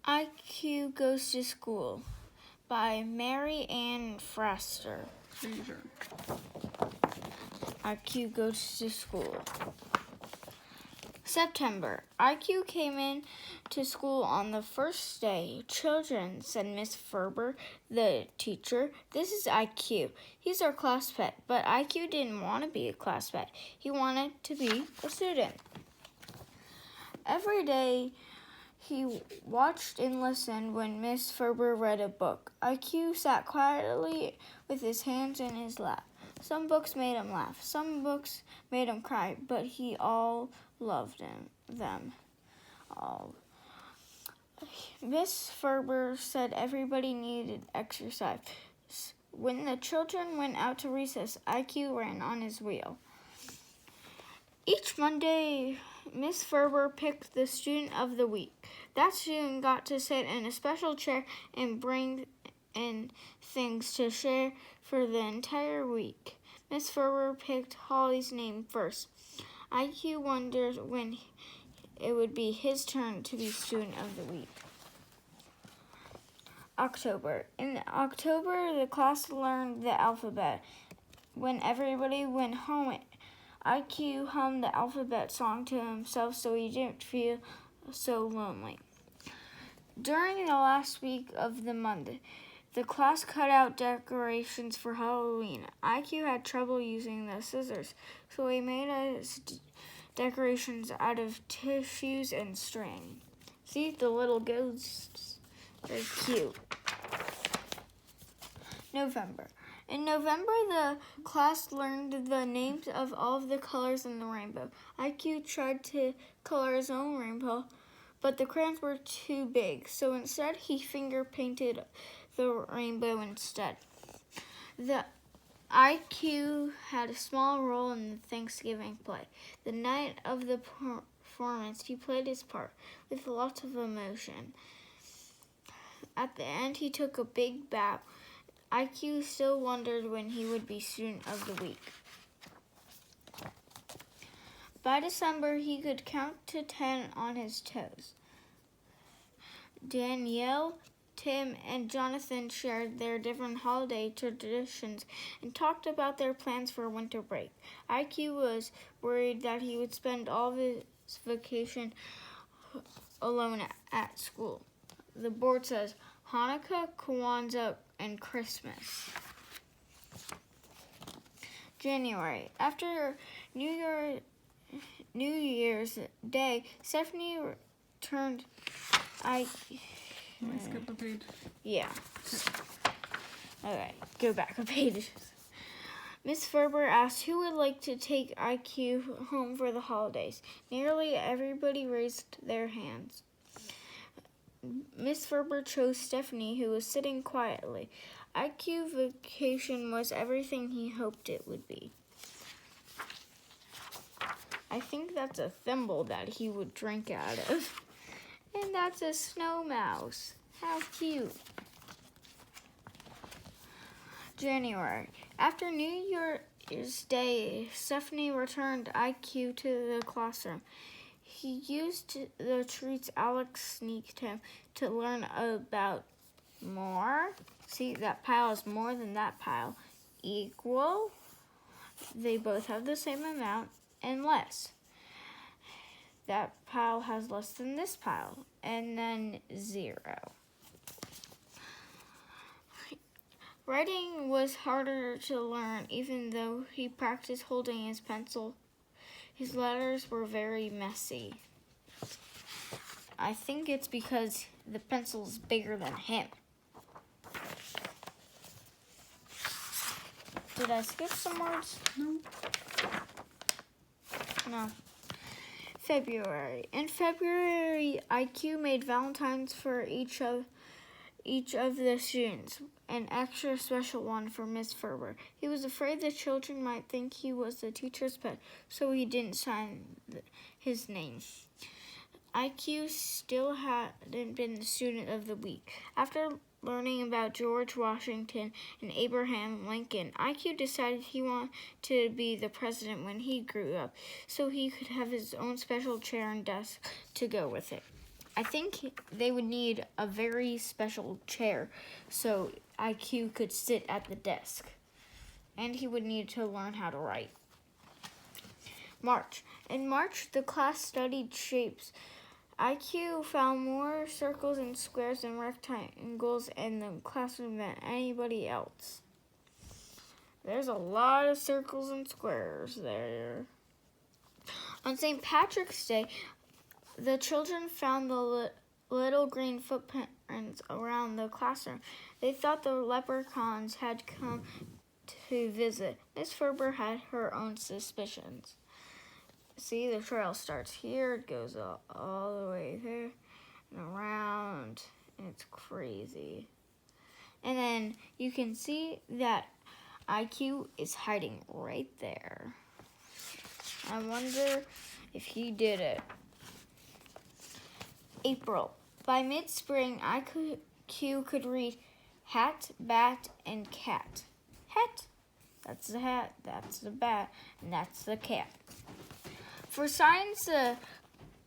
IQ Goes to School by Mary Ann Fraser. IQ Goes to School. September. IQ came in to school on the first day. Children, said Miss Ferber, the teacher, this is IQ. He's our class pet, but IQ didn't want to be a class pet. He wanted to be a student. Every day, he watched and listened when Miss Ferber read a book. IQ sat quietly with his hands in his lap. Some books made him laugh. Some books made him cry, but he all loved them all. Miss Ferber said everybody needed exercise. When the children went out to recess, IQ ran on his wheel. Each Monday, Miss Ferber picked the student of the week. That student got to sit in a special chair and bring in things to share for the entire week. Miss Ferber picked Holly's name first. IQ wondered when it would be his turn to be student of the week. October. In October, the class learned the alphabet. When everybody went home, IQ hummed the alphabet song to himself so he didn't feel so lonely. During the last week of the month, the class cut out decorations for Halloween. IQ had trouble using the scissors, so he made his decorations out of tissues and string. See, the little ghosts. They're cute. November. In November, the class learned the names of all of the colors in the rainbow. IQ tried to color his own rainbow, but the crayons were too big, so instead he finger painted the rainbow instead. The IQ had a small role in the Thanksgiving play. The night of the performance, he played his part with lots of emotion. At the end, he took a big bow. IQ still wondered when he would be student of the week. By December, he could count to 10 on his toes. Danielle, Tim, and Jonathan shared their different holiday traditions and talked about their plans for winter break. IQ was worried that he would spend all of his vacation alone at school. The board says Hanukkah, Kwanzaa, and Christmas. January. After New Year's Day, Stephanie returned. Can I skip a page? Yeah. Okay, go back a page. Miss Ferber asked who would like to take IQ home for the holidays. Nearly everybody raised their hands. Miss Ferber chose Stephanie, who was sitting quietly. IQ vacation was everything he hoped it would be. I think that's a thimble that he would drink out of. And that's a snow mouse. How cute. January. After New Year's Day, Stephanie returned IQ to the classroom. He used the treats Alex sneaked him to learn about more. See, that pile is more than that pile. Equal. They both have the same amount. And less. That pile has less than this pile. And then 0. Writing was harder to learn, even though he practiced holding his pencil. His letters were very messy. I think it's because the pencil is bigger than him. Did I skip some words? No. February. In February, IQ made Valentines for each of the students, an extra special one for Miss Ferber. He was afraid the children might think he was the teacher's pet, so he didn't sign his name. IQ still hadn't been the student of the week. After learning about George Washington and Abraham Lincoln, IQ decided he wanted to be the president when he grew up, so he could have his own special chair and desk to go with it. I think they would need a very special chair so IQ could sit at the desk. And he would need to learn how to write. March. In March, the class studied shapes. IQ found more circles and squares and rectangles in the classroom than anybody else. There's a lot of circles and squares there. On St. Patrick's Day, the children found the little green footprints around the classroom. They thought the leprechauns had come to visit. Miss Ferber had her own suspicions. See, the trail starts here, it goes all the way there and around, and it's crazy. And then you can see that IQ is hiding right there. I wonder if he did it. April. By mid-spring, IQ could read hat, bat, and cat. Hat, that's the hat, that's the bat, and that's the cat. For science, the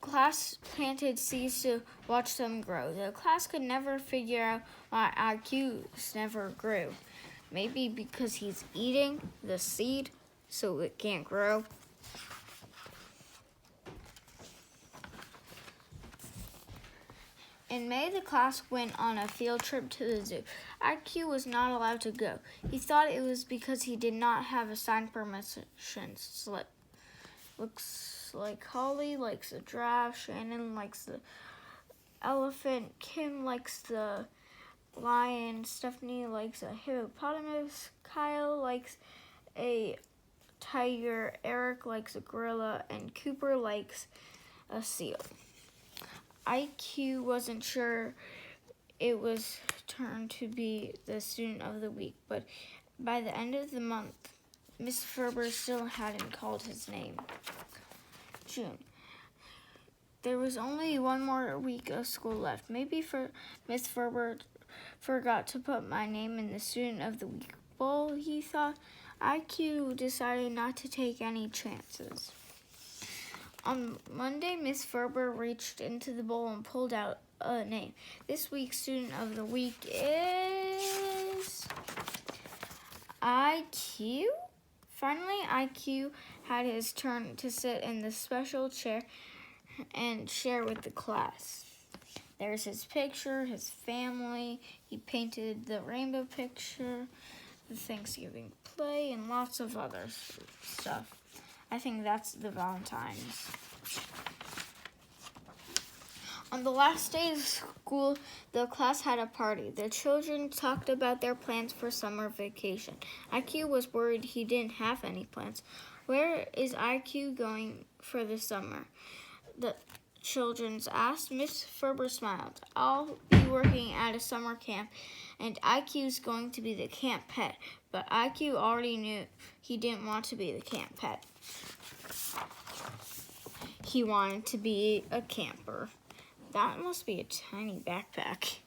class planted seeds to watch them grow. The class could never figure out why IQ's never grew. Maybe because he's eating the seed so it can't grow. In May, the class went on a field trip to the zoo. IQ was not allowed to go. He thought it was because he did not have a signed permission slip. Looks like Holly likes the giraffe, Shannon likes the elephant, Kim likes the lion, Stephanie likes a hippopotamus, Kyle likes a tiger, Eric likes a gorilla, and Cooper likes a seal. IQ wasn't sure it was turn to be the student of the week, but by the end of the month, Miss Ferber still hadn't called his name. June. There was only one more week of school left. Maybe Miss Ferber forgot to put my name in the student of the week bowl, he thought. IQ decided not to take any chances. On Monday, Miss Ferber reached into the bowl and pulled out a name. This week's student of the week is IQ. Finally, IQ had his turn to sit in the special chair and share with the class. There's his picture, his family. He painted the rainbow picture, the Thanksgiving play, and lots of other stuff. I think that's the Valentine's. On the last day of school, the class had a party. The children talked about their plans for summer vacation. IQ was worried he didn't have any plans. Where is IQ going for the summer? The children asked. Miss Ferber smiled. I'll be working at a summer camp, and IQ's going to be the camp pet. But IQ already knew he didn't want to be the camp pet. He wanted to be a camper. That must be a tiny backpack.